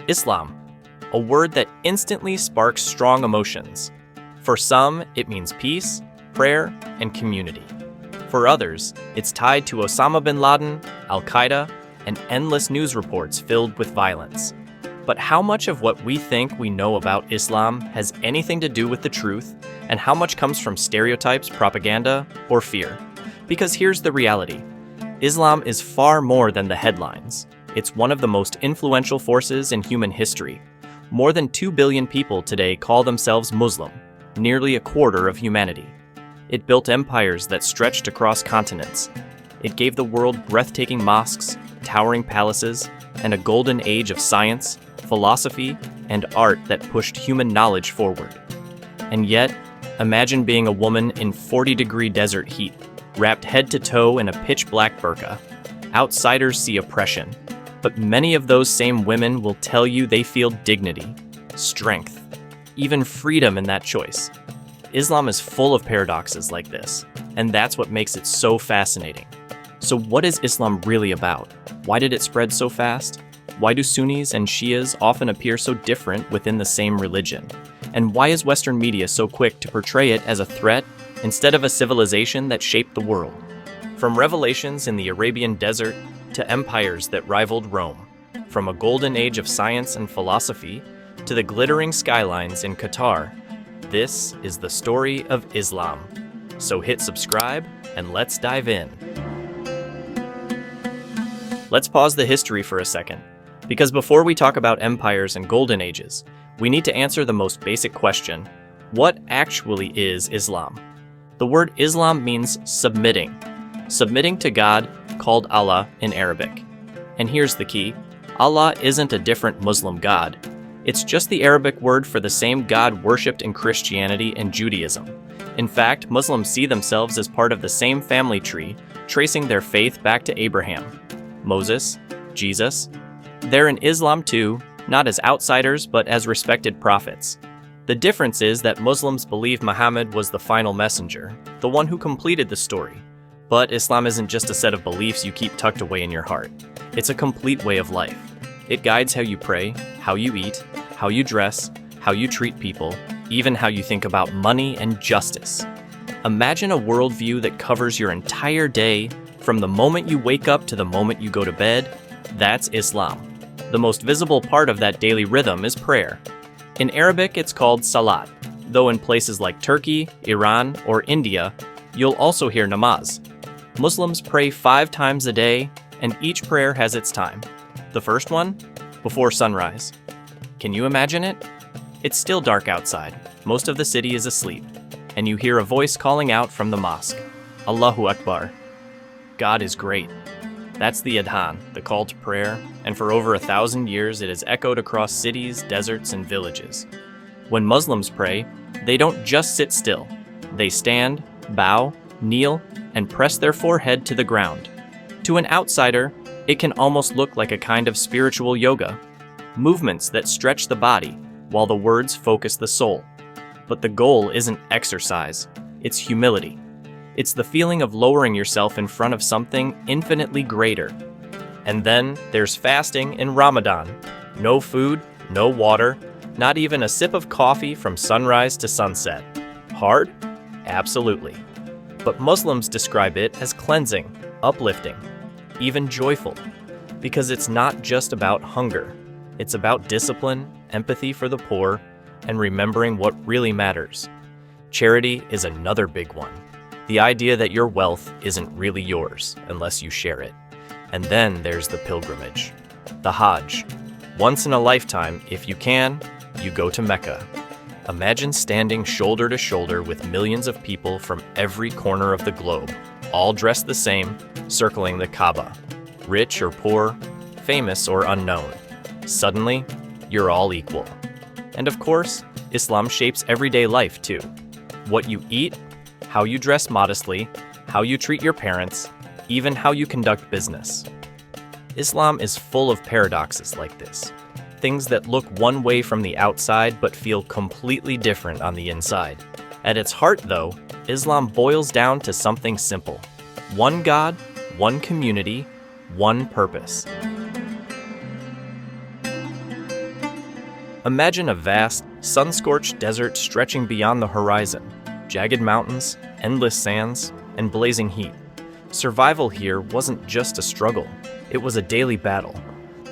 Islam, a word that instantly sparks strong emotions. For some, it means peace, prayer, and community. For others, it's tied to Osama bin Laden, Al-Qaeda, and endless news reports filled with violence. But how much of what we think we know about Islam has anything to do with the truth, and how much comes from stereotypes, propaganda, or fear? Because here's the reality. Islam is far more than the headlines. It's one of the most influential forces in human history. More than 2 billion people today call themselves Muslim, nearly a quarter of humanity. It built empires that stretched across continents. It gave the world breathtaking mosques, towering palaces, and a golden age of science, philosophy, and art that pushed human knowledge forward. And yet, imagine being a woman in 40-degree desert heat, wrapped head to toe in a pitch-black burqa. Outsiders see oppression, but many of those same women will tell you they feel dignity, strength, even freedom in that choice. Islam is full of paradoxes like this, and that's what makes it so fascinating. So what is Islam really about? Why did it spread so fast? Why do Sunnis and Shias often appear so different within the same religion? And why is Western media so quick to portray it as a threat instead of a civilization that shaped the world? From revelations in the Arabian desert to empires that rivaled Rome, from a golden age of science and philosophy to the glittering skylines in Qatar, this is the story of Islam. So hit subscribe and let's dive in. Let's pause the history for a second, because before we talk about empires and golden ages, we need to answer the most basic question: what actually is Islam? The word Islam means submitting to God, called Allah in Arabic. And here's the key: Allah isn't a different Muslim God. It's just the Arabic word for the same God worshipped in Christianity and Judaism. In fact, Muslims see themselves as part of the same family tree, tracing their faith back to Abraham, Moses, Jesus. They're in Islam too, not as outsiders, but as respected prophets. The difference is that Muslims believe Muhammad was the final messenger, the one who completed the story. But Islam isn't just a set of beliefs you keep tucked away in your heart. It's a complete way of life. It guides how you pray, how you eat, how you dress, how you treat people, even how you think about money and justice. Imagine a worldview that covers your entire day, from the moment you wake up to the moment you go to bed. That's Islam. The most visible part of that daily rhythm is prayer. In Arabic, it's called salat, though in places like Turkey, Iran, or India, you'll also hear namaz. Muslims pray 5 times a day, and each prayer has its time. The first one? Before sunrise. Can you imagine it? It's still dark outside. Most of the city is asleep, and you hear a voice calling out from the mosque, Allahu Akbar. God is great. That's the adhan, the call to prayer, and for over 1,000 years it has echoed across cities, deserts, and villages. When Muslims pray, they don't just sit still. They stand, bow, kneel, and press their forehead to the ground. To an outsider, it can almost look like a kind of spiritual yoga, movements that stretch the body while the words focus the soul. But the goal isn't exercise, it's humility. It's the feeling of lowering yourself in front of something infinitely greater. And then there's fasting in Ramadan. No food, no water, not even a sip of coffee from sunrise to sunset. Hard? Absolutely. But Muslims describe it as cleansing, uplifting, even joyful, because it's not just about hunger. It's about discipline, empathy for the poor, and remembering what really matters. Charity is another big one. The idea that your wealth isn't really yours unless you share it. And then there's the pilgrimage, the Hajj. Once in a lifetime, if you can, you go to Mecca. Imagine standing shoulder to shoulder with millions of people from every corner of the globe, all dressed the same, circling the Kaaba. Rich or poor, famous or unknown. Suddenly, you're all equal. And of course, Islam shapes everyday life too. What you eat, how you dress modestly, how you treat your parents, even how you conduct business. Islam is full of paradoxes like this. Things that look one way from the outside but feel completely different on the inside. At its heart, though, Islam boils down to something simple. One God, one community, one purpose. Imagine a vast, sun-scorched desert stretching beyond the horizon, jagged mountains, endless sands, and blazing heat. Survival here wasn't just a struggle, it was a daily battle.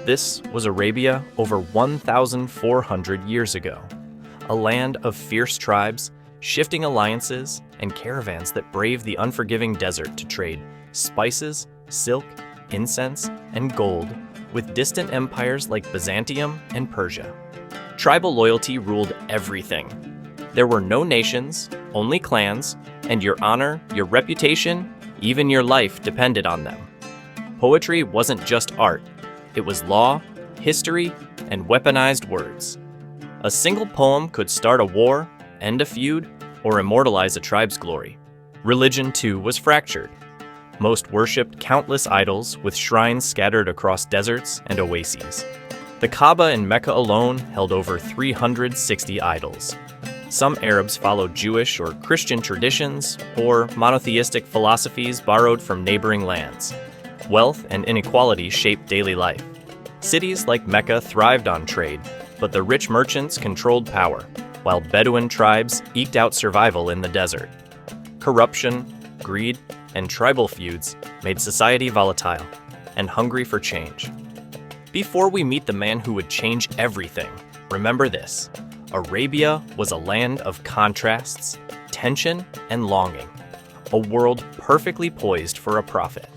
This was Arabia over 1,400 years ago, a land of fierce tribes, shifting alliances, and caravans that braved the unforgiving desert to trade spices, silk, incense, and gold with distant empires like Byzantium and Persia. Tribal loyalty ruled everything. There were no nations, only clans, and your honor, your reputation, even your life depended on them. Poetry wasn't just art, it was law, history, and weaponized words. A single poem could start a war, end a feud, or immortalize a tribe's glory. Religion, too, was fractured. Most worshipped countless idols with shrines scattered across deserts and oases. The Kaaba in Mecca alone held over 360 idols. Some Arabs followed Jewish or Christian traditions or monotheistic philosophies borrowed from neighboring lands. Wealth and inequality shaped daily life. Cities like Mecca thrived on trade, but the rich merchants controlled power, while Bedouin tribes eked out survival in the desert. Corruption, greed, and tribal feuds made society volatile and hungry for change. Before we meet the man who would change everything, remember this: Arabia was a land of contrasts, tension, and longing, a world perfectly poised for a prophet.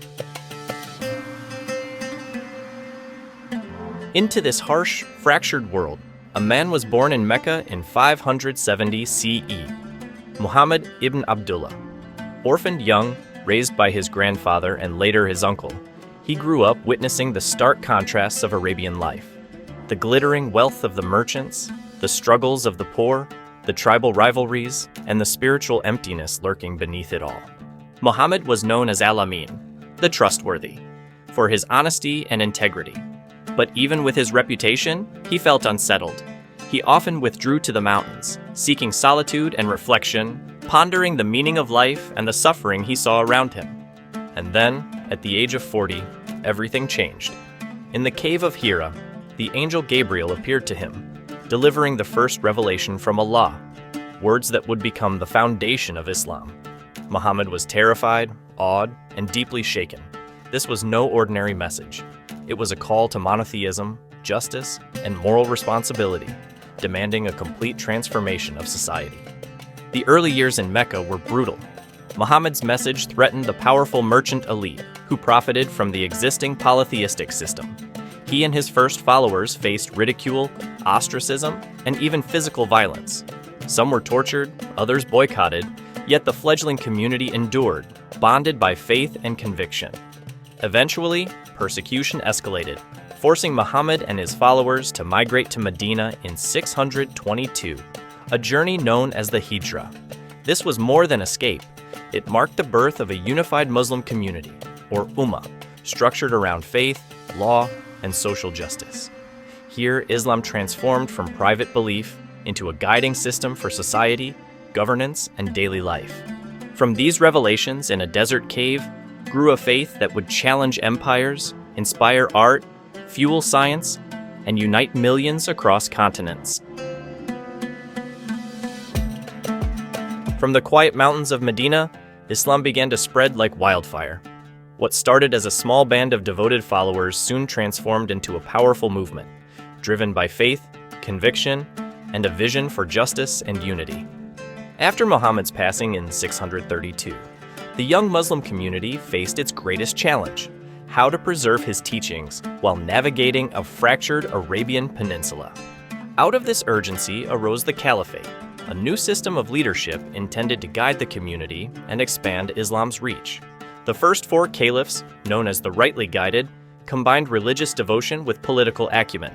Into this harsh, fractured world, a man was born in Mecca in 570 CE, Muhammad ibn Abdullah. Orphaned young, raised by his grandfather and later his uncle, he grew up witnessing the stark contrasts of Arabian life. The glittering wealth of the merchants, the struggles of the poor, the tribal rivalries, and the spiritual emptiness lurking beneath it all. Muhammad was known as Al-Amin, the trustworthy, for his honesty and integrity. But even with his reputation, he felt unsettled. He often withdrew to the mountains, seeking solitude and reflection, pondering the meaning of life and the suffering he saw around him. And then, at the age of 40, everything changed. In the cave of Hira, the angel Gabriel appeared to him, delivering the first revelation from Allah, words that would become the foundation of Islam. Muhammad was terrified, awed, and deeply shaken. This was no ordinary message. It was a call to monotheism, justice, and moral responsibility, demanding a complete transformation of society. The early years in Mecca were brutal. Muhammad's message threatened the powerful merchant elite, who profited from the existing polytheistic system. He and his first followers faced ridicule, ostracism, and even physical violence. Some were tortured, others boycotted, yet the fledgling community endured, bonded by faith and conviction. Eventually, persecution escalated, forcing Muhammad and his followers to migrate to Medina in 622, a journey known as the Hijra. This was more than escape. It marked the birth of a unified Muslim community, or Ummah, structured around faith, law, and social justice. Here, Islam transformed from private belief into a guiding system for society, governance, and daily life. From these revelations in a desert cave grew a faith that would challenge empires, inspire art, fuel science, and unite millions across continents. From the quiet mountains of Medina, Islam began to spread like wildfire. What started as a small band of devoted followers soon transformed into a powerful movement, driven by faith, conviction, and a vision for justice and unity. After Muhammad's passing in 632, the young Muslim community faced its greatest challenge: how to preserve his teachings while navigating a fractured Arabian peninsula. Out of this urgency arose the Caliphate, a new system of leadership intended to guide the community and expand Islam's reach. The first four caliphs, known as the rightly guided, combined religious devotion with political acumen.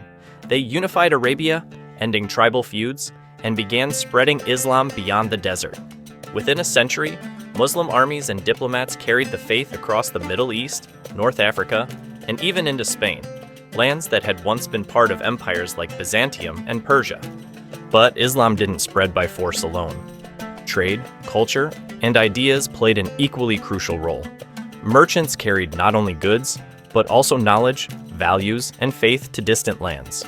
They unified Arabia, ending tribal feuds, and began spreading Islam beyond the desert. Within a century, Muslim armies and diplomats carried the faith across the Middle East, North Africa, and even into Spain, lands that had once been part of empires like Byzantium and Persia. But Islam didn't spread by force alone. Trade, culture, and ideas played an equally crucial role. Merchants carried not only goods, but also knowledge, values, and faith to distant lands.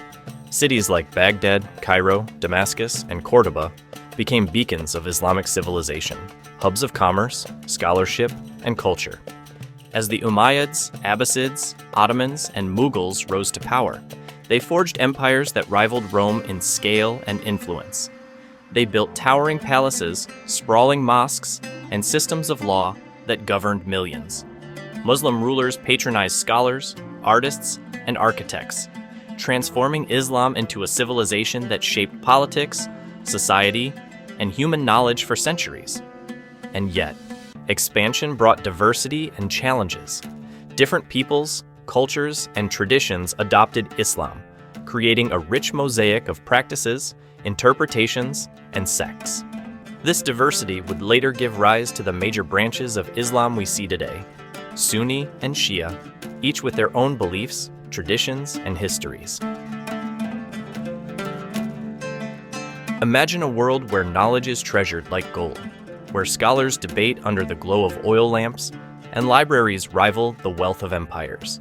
Cities like Baghdad, Cairo, Damascus, and Cordoba became beacons of Islamic civilization, hubs of commerce, scholarship, and culture. As the Umayyads, Abbasids, Ottomans, and Mughals rose to power, they forged empires that rivaled Rome in scale and influence. They built towering palaces, sprawling mosques, and systems of law that governed millions. Muslim rulers patronized scholars, artists, and architects, transforming Islam into a civilization that shaped politics, society, and human knowledge for centuries. And yet, expansion brought diversity and challenges. Different peoples, cultures, and traditions adopted Islam, creating a rich mosaic of practices, interpretations, and sects. This diversity would later give rise to the major branches of Islam we see today, Sunni and Shia, each with their own beliefs, traditions, and histories. Imagine a world where knowledge is treasured like gold, where scholars debate under the glow of oil lamps, and libraries rival the wealth of empires.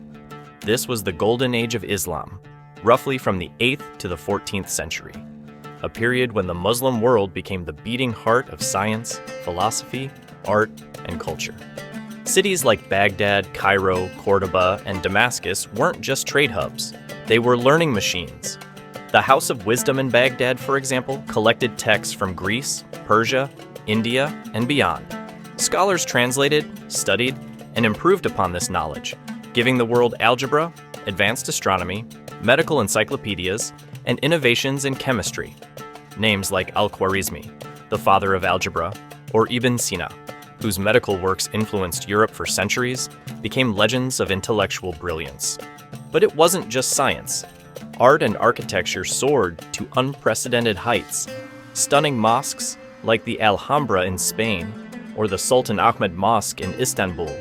This was the golden age of Islam, roughly from the 8th to the 14th century, a period when the Muslim world became the beating heart of science, philosophy, art, and culture. Cities like Baghdad, Cairo, Cordoba, and Damascus weren't just trade hubs. They were learning machines. The House of Wisdom in Baghdad, for example, collected texts from Greece, Persia, India, and beyond. Scholars translated, studied, and improved upon this knowledge, giving the world algebra, advanced astronomy, medical encyclopedias, and innovations in chemistry. Names like Al-Khwarizmi, the father of algebra, or Ibn Sina, whose medical works influenced Europe for centuries, became legends of intellectual brilliance. But it wasn't just science. Art and architecture soared to unprecedented heights. Stunning mosques, like the Alhambra in Spain or the Sultan Ahmed Mosque in Istanbul,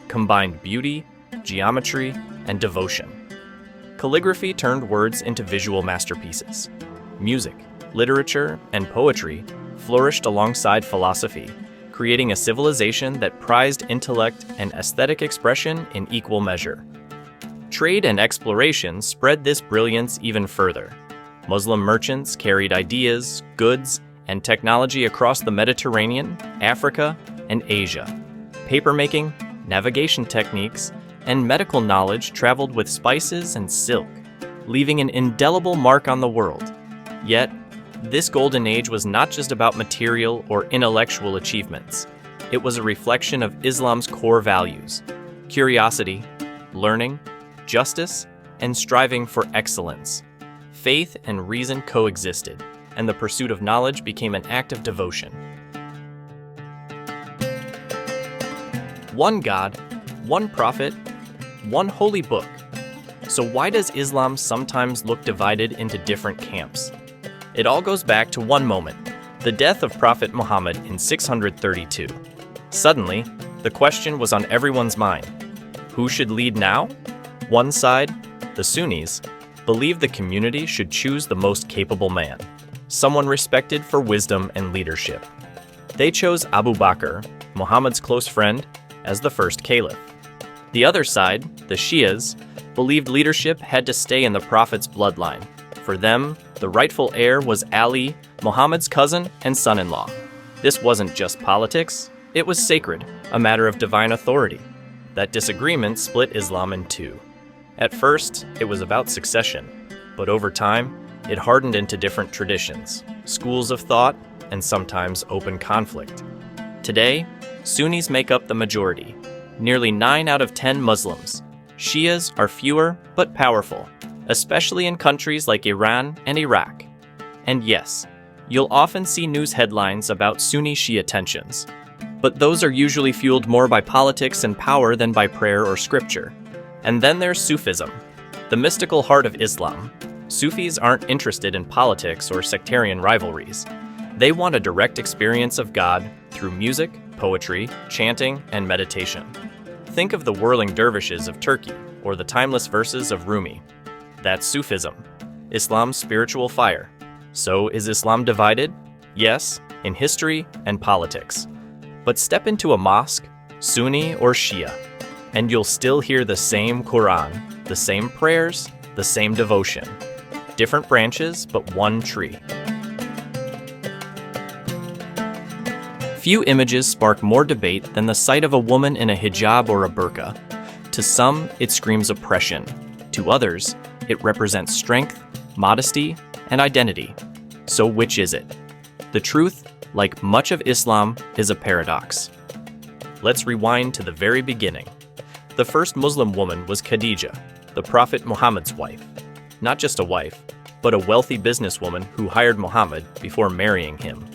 combined beauty, geometry, and devotion. Calligraphy turned words into visual masterpieces. Music, literature, and poetry flourished alongside philosophy, creating a civilization that prized intellect and aesthetic expression in equal measure. Trade and exploration spread this brilliance even further. Muslim merchants carried ideas, goods, and technology across the Mediterranean, Africa, and Asia. Papermaking, navigation techniques, and medical knowledge traveled with spices and silk, leaving an indelible mark on the world. Yet, this golden age was not just about material or intellectual achievements. It was a reflection of Islam's core values: curiosity, learning, justice, and striving for excellence. Faith and reason coexisted, and the pursuit of knowledge became an act of devotion. One God, one prophet, one holy book. So why does Islam sometimes look divided into different camps? It all goes back to one moment, the death of Prophet Muhammad in 632. Suddenly, the question was on everyone's mind. Who should lead now? One side, the Sunnis, believed the community should choose the most capable man, someone respected for wisdom and leadership. They chose Abu Bakr, Muhammad's close friend, as the first caliph. The other side, the Shias, believed leadership had to stay in the Prophet's bloodline. For them, the rightful heir was Ali, Muhammad's cousin and son-in-law. This wasn't just politics, it was sacred, a matter of divine authority. That disagreement split Islam in two. At first, it was about succession, but over time, it hardened into different traditions, schools of thought, and sometimes open conflict. Today, Sunnis make up the majority, nearly 9 out of 10 Muslims. Shias are fewer but powerful, especially in countries like Iran and Iraq. And yes, you'll often see news headlines about Sunni-Shia tensions, but those are usually fueled more by politics and power than by prayer or scripture. And then there's Sufism, the mystical heart of Islam. Sufis aren't interested in politics or sectarian rivalries. They want a direct experience of God through music, poetry, chanting, and meditation. Think of the whirling dervishes of Turkey or the timeless verses of Rumi. That's Sufism, Islam's spiritual fire. So is Islam divided? Yes, in history and politics. But step into a mosque, Sunni or Shia, and you'll still hear the same Quran, the same prayers, the same devotion. different branches, but one tree. Few images spark more debate than the sight of a woman in a hijab or a burqa. To some, it screams oppression. To others, it represents strength, modesty, and identity. So which is it? The truth, like much of Islam, is a paradox. Let's rewind to the very beginning. The first Muslim woman was Khadija, the Prophet Muhammad's wife. Not just a wife, but a wealthy businesswoman who hired Muhammad before marrying him.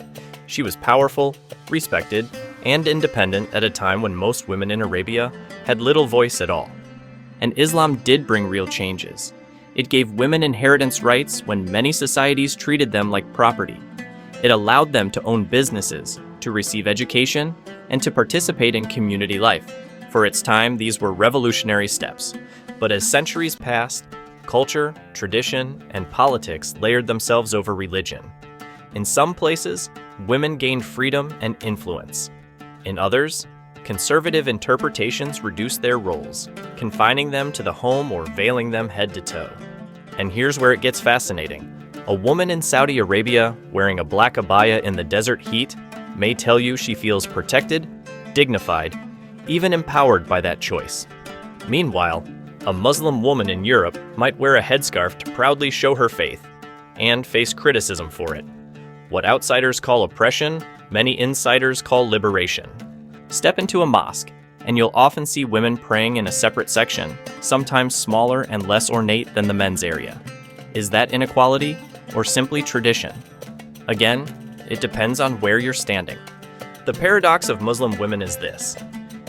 She was powerful, respected, and independent at a time when most women in Arabia had little voice at all. And Islam did bring real changes. It gave women inheritance rights when many societies treated them like property. It allowed them to own businesses, to receive education, and to participate in community life. For its time, these were revolutionary steps. But as centuries passed, culture, tradition, and politics layered themselves over religion. In some places, women gained freedom and influence. In others, conservative interpretations reduced their roles, confining them to the home or veiling them head to toe. And here's where it gets fascinating. A woman in Saudi Arabia wearing a black abaya in the desert heat may tell you she feels protected, dignified, even empowered by that choice. Meanwhile, a Muslim woman in Europe might wear a headscarf to proudly show her faith, and face criticism for it. What outsiders call oppression, many insiders call liberation. Step into a mosque, and you'll often see women praying in a separate section, sometimes smaller and less ornate than the men's area. Is that inequality, or simply tradition? Again, it depends on where you're standing. The paradox of Muslim women is this.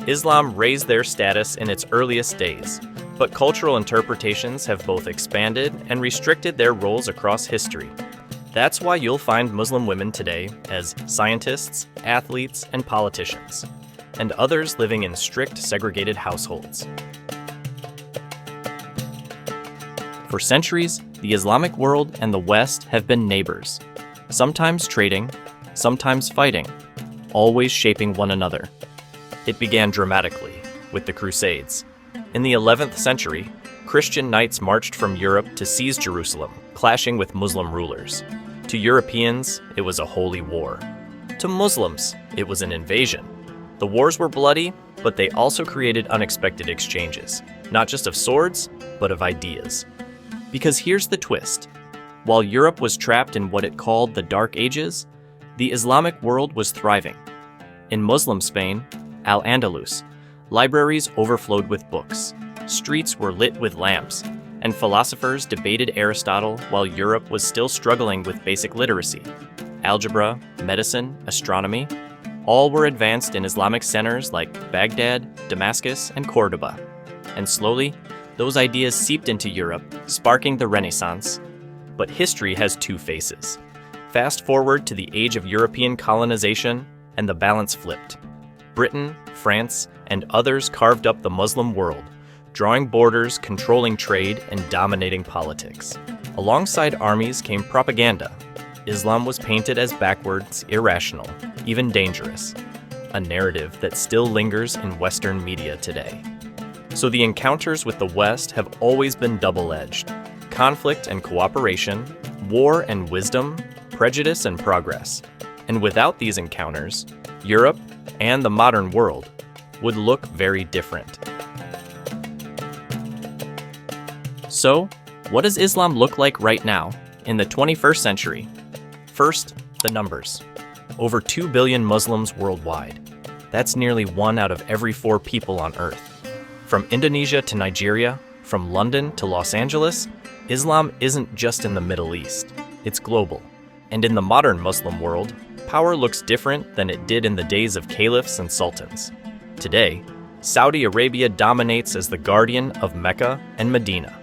Islam raised their status in its earliest days, but cultural interpretations have both expanded and restricted their roles across history. That's why you'll find Muslim women today as scientists, athletes, and politicians, and others living in strict segregated households. For centuries, the Islamic world and the West have been neighbors, sometimes trading, sometimes fighting, always shaping one another. It began dramatically with the Crusades. In the 11th century, Christian knights marched from Europe to seize Jerusalem, clashing with Muslim rulers. To Europeans, it was a holy war. To Muslims, it was an invasion. The wars were bloody, but they also created unexpected exchanges, not just of swords, but of ideas. Because here's the twist. While Europe was trapped in what it called the Dark Ages, the Islamic world was thriving. In Muslim Spain, Al-Andalus, libraries overflowed with books, streets were lit with lamps, and philosophers debated Aristotle while Europe was still struggling with basic literacy. Algebra, medicine, astronomy, all were advanced in Islamic centers like Baghdad, Damascus, and Cordoba. And slowly, those ideas seeped into Europe, sparking the Renaissance. But history has two faces. Fast forward to the age of European colonization, and the balance flipped. Britain, France, and others carved up the Muslim world, drawing borders, controlling trade, and dominating politics. Alongside armies came propaganda. Islam was painted as backwards, irrational, even dangerous, a narrative that still lingers in Western media today. So the encounters with the West have always been double-edged. Conflict and cooperation, war and wisdom, prejudice and progress. And without these encounters, Europe and the modern world would look very different. So, what does Islam look like right now, in the 21st century? First, the numbers. Over 2 billion Muslims worldwide. That's nearly 1 out of every 4 people on Earth. From Indonesia to Nigeria, from London to Los Angeles, Islam isn't just in the Middle East. It's global. And in the modern Muslim world, power looks different than it did in the days of caliphs and sultans. Today, Saudi Arabia dominates as the guardian of Mecca and Medina,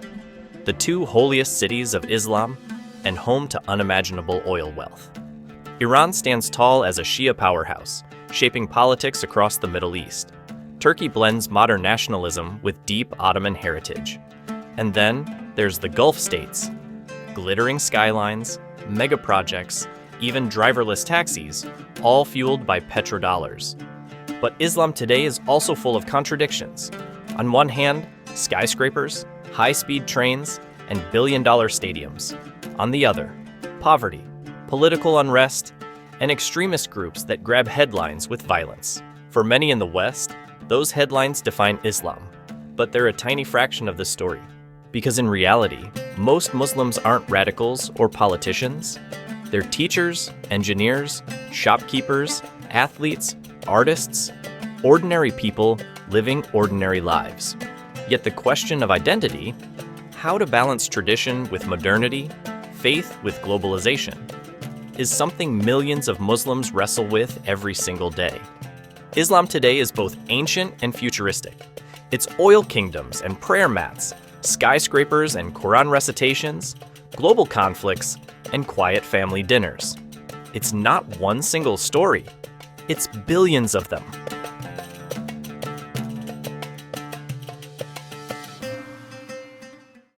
the 2 holiest cities of Islam and home to unimaginable oil wealth. Iran stands tall as a Shia powerhouse, shaping politics across the Middle East. Turkey blends modern nationalism with deep Ottoman heritage. And then there's the Gulf states. Glittering skylines, mega projects, even driverless taxis, all fueled by petrodollars. But Islam today is also full of contradictions. On one hand, skyscrapers, high-speed trains, and billion-dollar stadiums. on the other, poverty, political unrest, and extremist groups that grab headlines with violence. For many in the West, those headlines define Islam, but they're a tiny fraction of the story. Because in reality, most Muslims aren't radicals or politicians. They're teachers, engineers, shopkeepers, athletes, artists, ordinary people living ordinary lives. Yet the question of identity, how to balance tradition with modernity, faith with globalization, is something millions of Muslims wrestle with every single day. Islam today is both ancient and futuristic. It's oil kingdoms and prayer mats, skyscrapers and Quran recitations, global conflicts, and quiet family dinners. It's not one single story. It's billions of them.